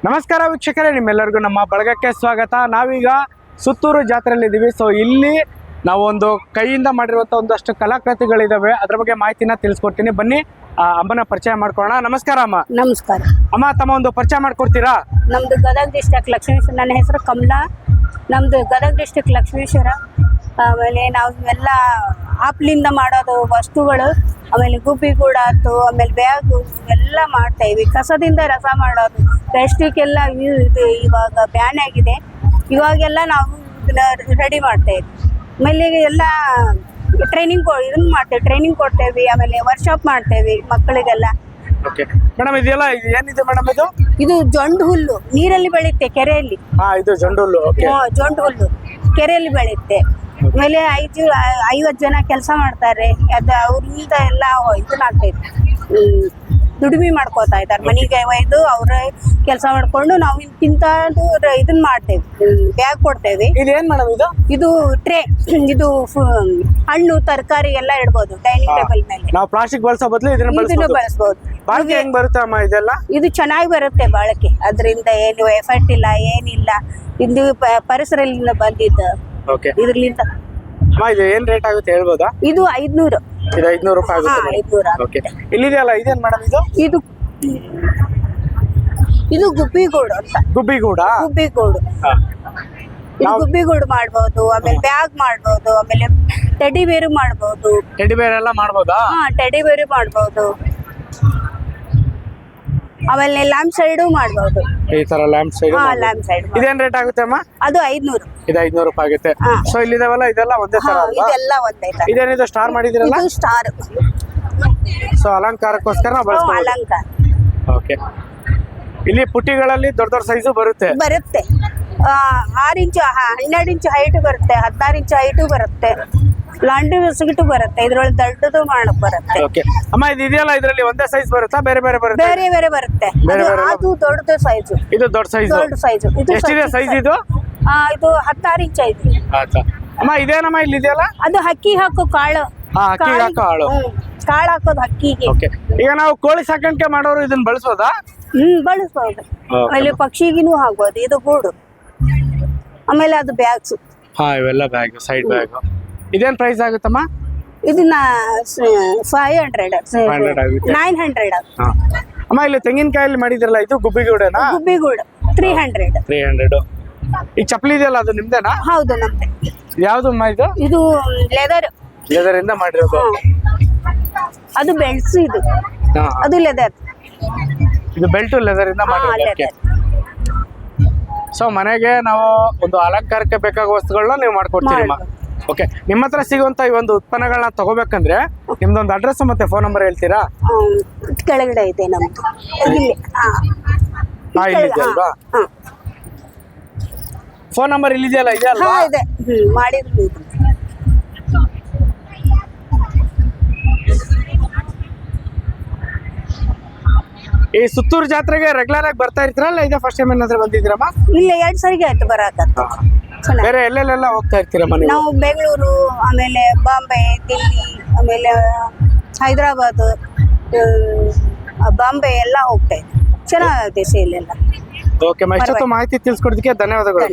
ನಮಸ್ಕಾರ ವೀಕ್ಷಕರೇ, ನಿಮ್ಮೆಲ್ಲರಿಗೂ ನಮ್ಮ ಬಳಗಕ್ಕೆ ಸ್ವಾಗತ. ನಾವೀಗ ಸುತ್ತೂರು ಜಾತ್ರೆಯಲ್ಲಿ ಇದ್ದೀವಿ. ಸೊ ಇಲ್ಲಿ ನಾವು ಒಂದು ಕೈಯಿಂದ ಮಾಡಿರುವಂಥ ಒಂದಷ್ಟು ಕಲಾಕೃತಿಗಳಿದಾವೆ, ಅದ್ರ ಬಗ್ಗೆ ಮಾಹಿತಿನ ತಿಳಿಸ್ಕೊಡ್ತೀನಿ. ಬನ್ನಿ ಅಮ್ಮನ ಪರಿಚಯ ಮಾಡ್ಕೊಳ್ಳೋಣ. ನಮಸ್ಕಾರ ಅಮ್ಮ. ನಮಸ್ಕಾರ ಅಮ್ಮ, ತಮ್ಮ ಒಂದು ಪರಿಚಯ ಮಾಡ್ಕೊಡ್ತೀರಾ? ನಮ್ದು ಗದಗ ಡಿಸ್ಟ್ರಿಕ್ಟ್ ಲಕ್ಷ್ಮೇಶ್ವರ. ನನ್ನ ಹೆಸರು ಕಮಲಾ. ನಮ್ದು ಗದಗ ಡಿಸ್ಟ್ರಿಕ್ಟ್ ಲಕ್ಷ್ಮೇಶ್ವರ. ಆಮೇಲೆ ನಾವು ಎಲ್ಲ ಆಪ್ಲಿಂದ ಮಾಡೋದು ವಸ್ತುಗಳು, ಆಮೇಲೆ ಗುಬ್ಬಿಗೂಡು ಆಯ್ತು, ಆಮೇಲೆ ಬ್ಯಾಗು ಎಲ್ಲ ಮಾಡ್ತಾಯಿವಿ. ಕಸದಿಂದ ರಸ ಮಾಡೋದು, ಪ್ಲಾಸ್ಟಿಕ್ಕೆಲ್ಲ ಇದು ಇವಾಗ ಬ್ಯಾನ್ ಆಗಿದೆ. ಇವಾಗೆಲ್ಲ ನಾವು ಇದನ್ನ ರೆಡಿ ಮಾಡ್ತಾಯಿದ್ವಿ. ಆಮೇಲೆ ಎಲ್ಲ ಟ್ರೈನಿಂಗ್ ಇದನ್ನು ಮಾಡ್ತೇವೆ, ಟ್ರೈನಿಂಗ್ ಕೊಡ್ತೇವೆ. ಆಮೇಲೆ ವರ್ಕ್ಶಾಪ್ ಮಾಡ್ತೇವೆ ಮಕ್ಕಳಿಗೆಲ್ಲ. ಓಕೆ ಮೇಡಮ್, ಇದೆಲ್ಲ ಏನಿದೆ ಮೇಡಮ್? ಇದು ಜೊಂಡು ಹುಲ್ಲು ನೀರಲ್ಲಿ ಬೆಳೆಯುತ್ತೆ, ಕೆರೆಯಲ್ಲಿ. ಇದು ಜೊಂಡು ಹುಲ್ಲು. ಜೊಂಡು ಹುಲ್ಲು ಕೆರೆಯಲ್ಲಿ ಬೆಳೆಯುತ್ತೆ. ಆಮೇಲೆ 50 ಜನ ಕೆಲಸ ಮಾಡ್ತಾರೆ. ಅದು ಅವ್ರಿಂದ ಎಲ್ಲ ಇದನ್ನ ಆಗ್ತೈತೆ, ದುಡಿಮೆ ಮಾಡ್ಕೋತಾ ಇದ್ದಾರೆ. ಮನೆಗೆ ಒಯ್ದು ಅವರೇ ಕೆಲಸ ಮಾಡ್ಕೊಂಡು ನಾವು ಇಂತಿಂತದ್ದು ಇದನ್ನ ಮಾಡ್ತೇವೆ, ಬ್ಯಾಗ್ ಕೊಡ್ತೇವೆ. ಇದೇನ್ ಮೇಡಮ್? ಇದು ಟ್ರೇ, ಇದು ಹಣ್ಣು ತರಕಾರಿ ಎಲ್ಲ ಇಡ್ಬೋದು ಡೈನಿಂಗ್ ಟೇಬಲ್ ಮೇಲೆ. ನಾವು ಪ್ಲಾಸ್ಟಿಕ್ ಬಳಸೋ ಬದಲು ಇದನ್ನ ಬಳಸಬಹುದು. ಬಾಳಿಕೆ ಹೆಂಗ್ ಬರುತ್ತೆ ಅಮ್ಮ ಇದೆಲ್ಲ? ಇದು ಚೆನ್ನಾಗಿ ಬರುತ್ತೆ ಬಾಳಿಕೆ, ಅದರಿಂದ ಏನು ಎಫೆಕ್ಟ್ ಇಲ್ಲ, ಏನಿಲ್ಲ. ಇದು ಪರಿಸರದಿಂದ ಬಂದಿದ್ದು. ಓಕೆ, ಇದ್ರಲಿಂದ ಇದು ಏನ್ ರೇಟ್ ಆಗುತ್ತೆ ಹೇಳ್ಬೋದಾ? ಇದು 500. ಇದು 500 ರೂಪಾಯಿ ಆಗುತ್ತೆ. 500. ಓಕೆ, ಇಲ್ಲಿದೆಯಲ್ಲ ಇದೇನ್ ಮೇಡಮ್? ಇದು ಗುಬ್ಬಿಗೂಡು ಅಂತ. ಗುಬ್ಬಿಗೂಡ? ಗುಬ್ಬಿಗೂಡು. ಇದು ಗುಬ್ಬಿಗೂಡು ಮಾಡ್ಬೋದು. ಆಮೇಲೆ ಬ್ಯಾಗ್ ಮಾಡ್ಬೋದು. ಆಮೇಲೆ ಟೆಡಿ ಬೇರು ಮಾಡ್ಬೋದು. ಟೆಡಿ ಬೇರ್ ಎಲ್ಲ ಮಾಡ್ಬೋದಾ? ಟೆಡಿ ಬೇರು ಮಾಡ್ಬೋದು. ಆಮೇಲೆ ಲ್ಯಾಂಪ್ ಸೈಡು ಮಾಡ್ಬೋದು. ಈ ತರ ಲ್ಯಾಂಪ್ ಸೈಡ್. Lamp side. ಇದೇನ್ ರೇಟ್ ಆಗುತ್ತೆ ಅಮ್ಮ? ಅದು 500. ಇದು 500 ರೂಪಾಯಿ ಆಗುತ್ತೆ. ಸೊ ಇಲ್ಲಿದಾವಲ್ಲ ಇದೆಲ್ಲ ಒಂದೇ ತರ ಅಲ್ವಾ? ಇದೆಲ್ಲ ಒಂದೇ ತರ. ಇದೇನಿದು ಸ್ಟಾರ್ ಮಾಡಿದಿರಲ್ಲ? ಇದು ಸ್ಟಾರ್. ಸೊ ಅಲಂಕಾರಕ್ಕೋಸ್ಕರ ನಾವು ಬಳಸ್ತೀವಿ. ಅಲಂಕಾರ. ಓಕೆ, ಇಲ್ಲಿ ಪುಟ್ಟಿಗಳಲ್ಲಿ ದೊಡ್ಡ ದೊಡ್ಡ ಸೈಜು ಬರುತ್ತೆ. 6 ಇಂಚು 12 ಇಂಚು ಹೈಟ್ ಬರುತ್ತೆ, 16 ಇಂಚು ಹೈಟು ಬರುತ್ತೆ, ಲಾಂಡ್ರಿ ಬಿಸ್ಕಿಟು ಬರುತ್ತೆ. ಇದ್ರೊಳಗೆ ದೊಡ್ಡದು ಮಾಡಕ್ ಬರುತ್ತೆ. ಓಕೆ ಅಮ್ಮ, ಇದು ಇದೆಯಲ್ಲ ಇದರಲ್ಲಿ ಒಂದೇ ಸೈಜ್ ಬರುತ್ತಾ ಬೇರೆ ಬೇರೆ ಬರುತ್ತೆ? ಬೇರೆ ಬೇರೆ ಬರುತ್ತೆ. ಅದು ದೊಡ್ಡದು ಸೈಜು. ಇದು ದೊಡ್ಡ ಸೈಜ್. ದೊಡ್ಡ ಸೈಜು. ಎಷ್ಟಿದೆ ಸೈಜ್ ಇದು? ಇದು 16 ಇಂಚ್ ಐತಿ. ಅಮ್ಮ ಇದೇನಮ್ಮ ಇಲ್ಲಿ ಇದೆಯಲ್ಲ? ಅದು ಹಕ್ಕಿ ಹಾಕೋ ಕಾಳು. ಅಕ್ಕಿ ಹಾಕೋ ಕಾಳು. ಕಾಳು ಹಾಕೋದು ಹಕ್ಕಿಗೆ. ಓಕೆ, ಈಗ ನಾವು ಕೋಳಿ ಸಾಕಾಣಿಕೆ ಮಾಡೋರು ಇದನ್ನ ಬಳಸೋದಾ? ಬಳಸ್ಬೋದು. ಆಮೇಲೆ ಪಕ್ಷಿಗಿನೂ ಹಾಕ್ಬೋದು. ಇದು ಗೂಡು. ಆಮೇಲೆ ಅದು ಬ್ಯಾಗ್ಸ್. ಇವೆಲ್ಲ ಬ್ಯಾಗ್, ಸೈಡ್ ಬ್ಯಾಗ್. ಇದೇನ್ ಪ್ರೈಸ್ ಆಗುತ್ತಮ್ಮ? ಇದನ್ನ 500 ಆಗುತ್ತೆ. 900. ಅಮ್ಮ ಇಲ್ಲಿ ತೆಂಗಿನಕಾಯಲ್ಲಿ ಮಾಡಿದ್ರಲ್ಲ, ಇದು ಗುಬ್ಬಿಗೂಡೇನಾ? ಗುಬ್ಬಿಗೂಡು 300. ಈ ಚಪ್ಪಲಿ ಇದೆಯಲ್ಲ ಅದು ನಿಮ್ದೇನಾ? ಹೌದು, ನಮ್ದೆ. ಯಾವ್ದು ಅಮ್ಮ ಇದು? ಇದು ಲೆದರ್. ಲೆದರ್ ಇಂದ ಮಾಡಿರೋದು. ಅದು ಬೆಲ್ಟ್ಸ್. ಇದು ಅದು ಲೆದರ್. ಇದು ಬೆಲ್ಟ್ ಲೆದರ್ ಇಂದ ಮಾಡಿರೋದು. ಸೊ ಮನೆಗೆ ನಾವು ಒಂದು ಅಲಂಕಾರಕ್ಕೆ ಬೇಕಾಗುವ ವಸ್ತುಗಳನ್ನ ನೀವು ಮಾಡ್ಕೊಡ್ತೀರಿ. ಓಕೆ, ನಿಮ್ಮ ಹತ್ರ ಸಿಗುವಂತ ಈ ಒಂದು ಉತ್ಪನ್ನಗಳನ್ನ ತಗೋಬೇಕಂದ್ರೆ ನಿಮ್ದೊಂದು ಅಡ್ರೆಸ್ ಮತ್ತೆ ಫೋನ್ ನಂಬರ್ ಹೇಳ್ತೀರಾ? ಕೆಳಗಡೆ ಇದೆ ನಮ್ದು. ಇಲ್ಲಿದೆ ಅಲ್ವಾ? ಫೋನ್ ನಂಬರ್ ಇಲ್ಲಿದೆಯಲ್ಲ, ಇದೆ ಅಲ್ವಾ? ಇದೆ. ಮಾಡಿದ್ರು. ಈ ಸುತ್ತೂರು ಜಾತ್ರೆಗೆ ರೆಗ್ಯುಲರ್ ಆಗಿ ಬರ್ತಾ ಇರ್ತೀರಲ್ಲ, ಇದೆ ಫಸ್ಟ್ ಟೈಮ್ ಏನಾದ್ರೂ ಬಂದಿದ್ದೀರಮ್ಮ? ಇಲ್ಲ, 2 ಸರಿಗೆ ಆಯ್ತು ಬರಾಕತ್ತ. ಬೇರೆ ಎಲ್ಲೆಲ್ಲ ಹೋಗ್ತಾ ಇರ್ತೀರಮ್ಮ ನೀವು? ನಾವು ಬೆಂಗಳೂರು, ಆಮೇಲೆ ಬಾಂಬೆ, ದಿಲ್ಲಿ, ಆಮೇಲೆ ಹೈದರಾಬಾದ್, ಬಾಂಬೆ ಎಲ್ಲ ಹೋಗ್ತಾ ಇದ್ವಿ. ಚೆನ್ನಾಗಿದೆ ಸೇಲ್ ಎಲ್ಲ. ಓಕೆ, ಇಷ್ಟೊತ್ತು ಮಾಹಿತಿ ತಿಳಿಸ್ಕೊಡೋದಕ್ಕೆ ಧನ್ಯವಾದಗಳು.